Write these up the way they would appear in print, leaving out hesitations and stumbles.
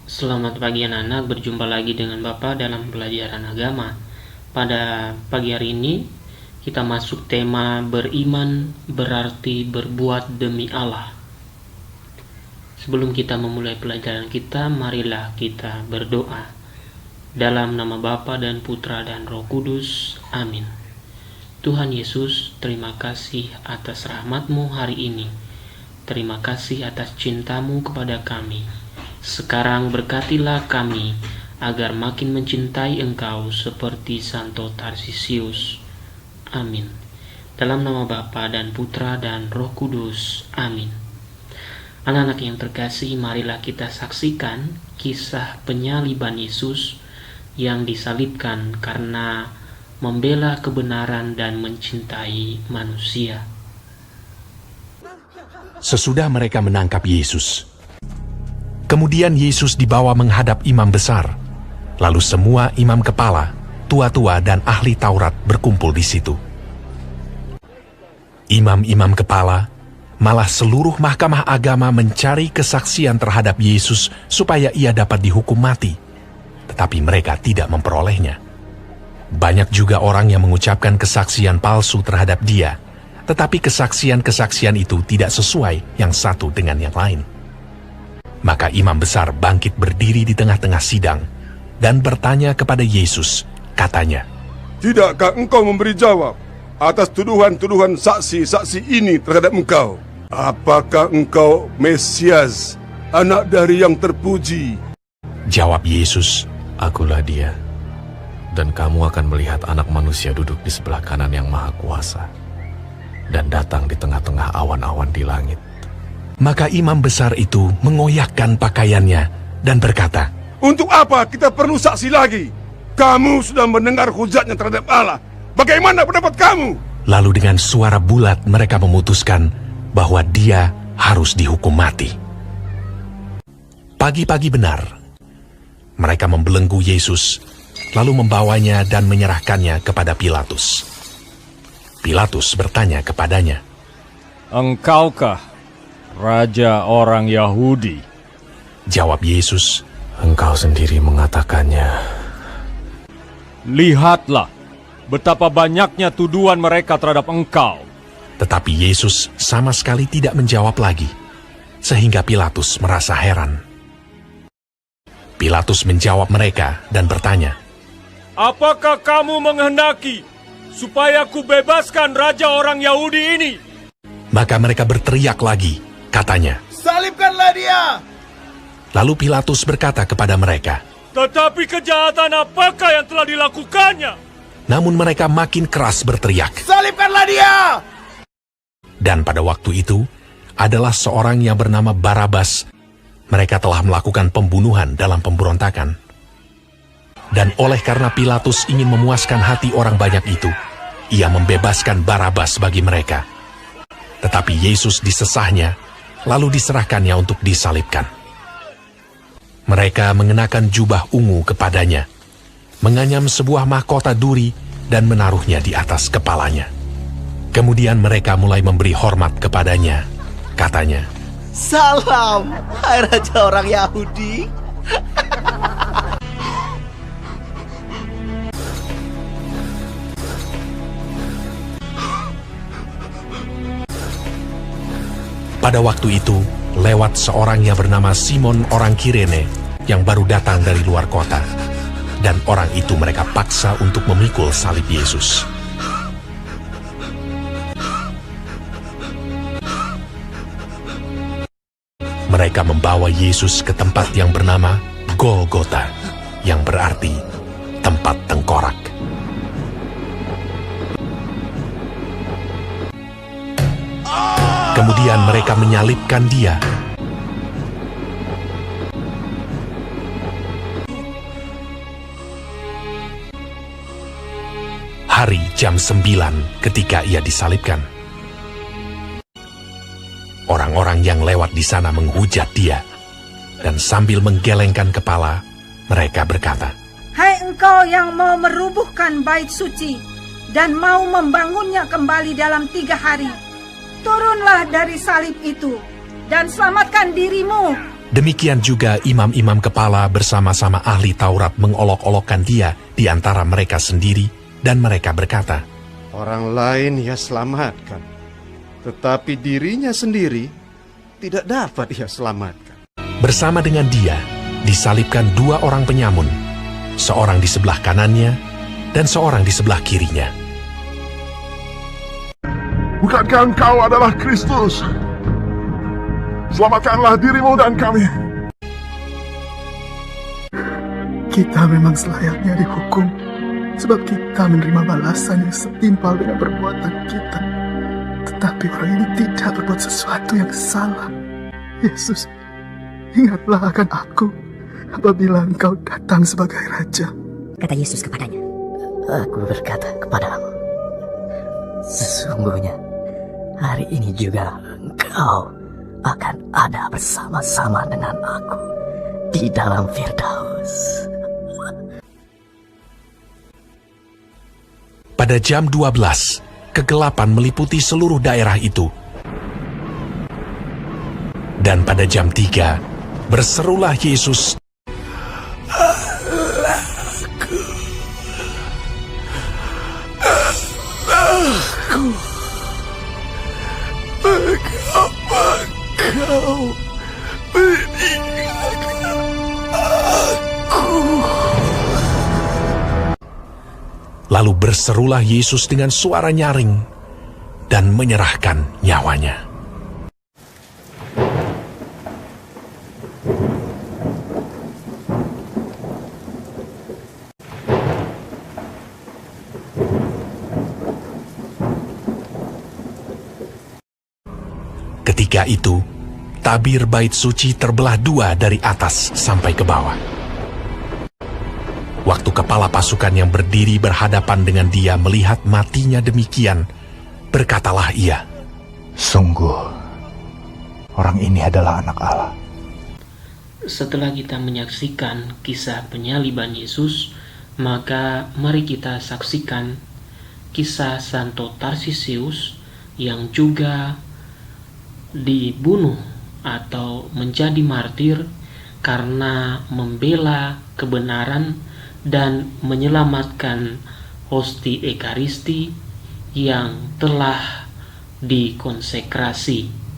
Selamat pagi anak-anak, berjumpa lagi dengan Bapak dalam pelajaran agama. Pada pagi hari ini kita masuk tema beriman berarti berbuat demi Allah. Sebelum kita memulai pelajaran kita, marilah kita berdoa. Dalam nama Bapa dan Putra dan Roh Kudus, amin. Tuhan Yesus, terima kasih atas rahmat-Mu hari ini. Terima kasih atas cinta-Mu kepada kami. Sekarang berkatilah kami agar makin mencintai Engkau seperti Santo Tarsisius. Amin. Dalam nama Bapa dan Putra dan Roh Kudus. Amin. Anak-anak yang terkasih, marilah kita saksikan kisah penyaliban Yesus yang disalibkan karena membela kebenaran dan mencintai manusia. Sesudah mereka menangkap Yesus, kemudian Yesus dibawa menghadap imam besar. Lalu semua imam kepala, tua-tua dan ahli Taurat berkumpul di situ. Imam-imam kepala, malah seluruh mahkamah agama mencari kesaksian terhadap Yesus supaya ia dapat dihukum mati. Tetapi mereka tidak memperolehnya. Banyak juga orang yang mengucapkan kesaksian palsu terhadap dia, tetapi kesaksian-kesaksian itu tidak sesuai yang satu dengan yang lain. Maka imam besar bangkit berdiri di tengah-tengah sidang dan bertanya kepada Yesus, katanya, "Tidakkah engkau memberi jawab atas tuduhan-tuduhan saksi-saksi ini terhadap engkau? Apakah engkau Mesias, anak dari yang terpuji?" Jawab Yesus, "Akulah dia, dan kamu akan melihat anak manusia duduk di sebelah kanan yang maha kuasa, dan datang di tengah-tengah awan-awan di langit." Maka imam besar itu mengoyakkan pakaiannya dan berkata, "Untuk apa kita perlu saksi lagi? Kamu sudah mendengar hujatnya terhadap Allah. Bagaimana pendapat kamu?" Lalu dengan suara bulat mereka memutuskan bahwa dia harus dihukum mati. Pagi-pagi benar, mereka membelenggu Yesus, lalu membawanya dan menyerahkannya kepada Pilatus. Pilatus bertanya kepadanya, "Engkaukah Raja orang Yahudi?" Jawab Yesus, "Engkau sendiri mengatakannya." "Lihatlah betapa banyaknya tuduhan mereka terhadap engkau." Tetapi Yesus sama sekali tidak menjawab lagi, sehingga Pilatus merasa heran. Pilatus menjawab mereka dan bertanya, "Apakah kamu menghendaki supaya kubebaskan Raja orang Yahudi ini?" Maka mereka berteriak lagi, katanya, "Salibkanlah dia!" Lalu Pilatus berkata kepada mereka, "Tetapi kejahatan apakah yang telah dilakukannya?" namun mereka makin keras berteriak. "Salibkanlah dia!" Dan pada waktu itu, adalah seorang yang bernama Barabas. Mereka telah melakukan pembunuhan dalam pemberontakan. Dan oleh karena Pilatus ingin memuaskan hati orang banyak itu, ia membebaskan Barabas bagi mereka. Tetapi Yesus disesahnya, lalu diserahkannya untuk disalibkan. Mereka mengenakan jubah ungu kepadanya, menganyam sebuah mahkota duri dan menaruhnya di atas kepalanya. Kemudian mereka mulai memberi hormat kepadanya. Katanya, "Salam, hai Raja orang Yahudi." Pada waktu itu, lewat seorang yang bernama Simon orang Kirene yang baru datang dari luar kota. Dan orang itu mereka paksa untuk memikul salib Yesus. Mereka membawa Yesus ke tempat yang bernama Golgota, yang berarti tempat tengkorak. Kemudian mereka menyalibkan dia. Hari jam 9 ketika ia disalibkan. Orang-orang yang lewat di sana menghujat dia, dan sambil menggelengkan kepala, mereka berkata, "Hai engkau yang mau merubuhkan bait suci dan mau membangunnya kembali dalam 3 hari, turunlah dari salib itu dan selamatkan dirimu Demikian juga imam-imam kepala bersama-sama ahli Taurat mengolok-olokkan dia di antara mereka sendiri, dan mereka berkata, Orang lain ia selamatkan, tetapi dirinya sendiri tidak dapat ia selamatkan. bersama dengan dia disalibkan 2 orang penyamun, seorang di sebelah kanannya dan seorang di sebelah kirinya. Bukankah engkau adalah Kristus? Selamatkanlah dirimu dan kami. Kita memang selayaknya dihukum, sebab kita menerima balasan yang setimpal dengan perbuatan kita. Tetapi orang ini tidak berbuat sesuatu yang salah. Yesus, ingatlah akan aku apabila engkau datang sebagai Raja. Kata Yesus kepadanya, Aku berkata kepadamu, sesungguhnya hari ini juga engkau akan ada bersama-sama dengan aku di dalam Firdaus. Pada jam 12, kegelapan meliputi seluruh daerah itu. Dan pada jam 3, berserulah Yesus, Lalu berserulah Yesus dengan suara nyaring dan menyerahkan nyawanya. Ketika itu, tabir bait suci terbelah 2 dari atas sampai ke bawah. Waktu kepala pasukan yang berdiri berhadapan dengan dia melihat matinya demikian, berkatalah ia, Sungguh, orang ini adalah anak Allah. Setelah kita menyaksikan kisah penyaliban Yesus, maka mari kita saksikan kisah Santo Tarsisius yang juga dibunuh atau menjadi martir karena membela kebenaran dan menyelamatkan hosti Ekaristi yang telah dikonsekrasi.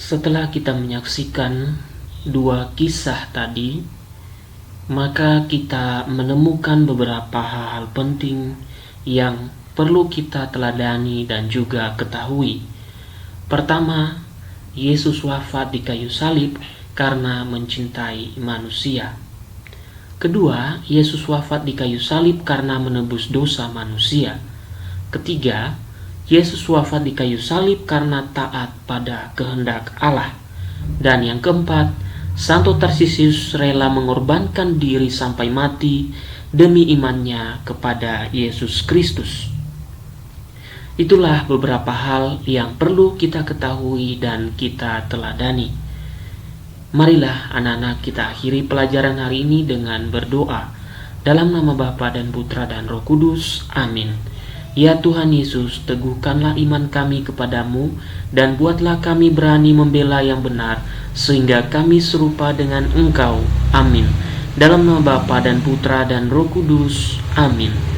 Setelah kita menyaksikan dua kisah tadi, maka kita menemukan beberapa hal penting yang perlu kita teladani dan juga ketahui. Pertama, Yesus wafat di kayu salib karena mencintai manusia. Kedua, Yesus wafat di kayu salib karena menebus dosa manusia. Ketiga, Yesus wafat di kayu salib karena taat pada kehendak Allah. Dan yang keempat, Santo Tarsisius rela mengorbankan diri sampai mati demi imannya kepada Yesus Kristus. Itulah beberapa hal yang perlu kita ketahui dan kita teladani. Marilah anak-anak kita akhiri pelajaran hari ini dengan berdoa. Dalam nama Bapa dan Putra dan Roh Kudus. Amin. Ya Tuhan Yesus, teguhkanlah iman kami kepadamu dan buatlah kami berani membela yang benar, sehingga kami serupa dengan Engkau. Amin. Dalam nama Bapa dan Putra dan Roh Kudus. Amin.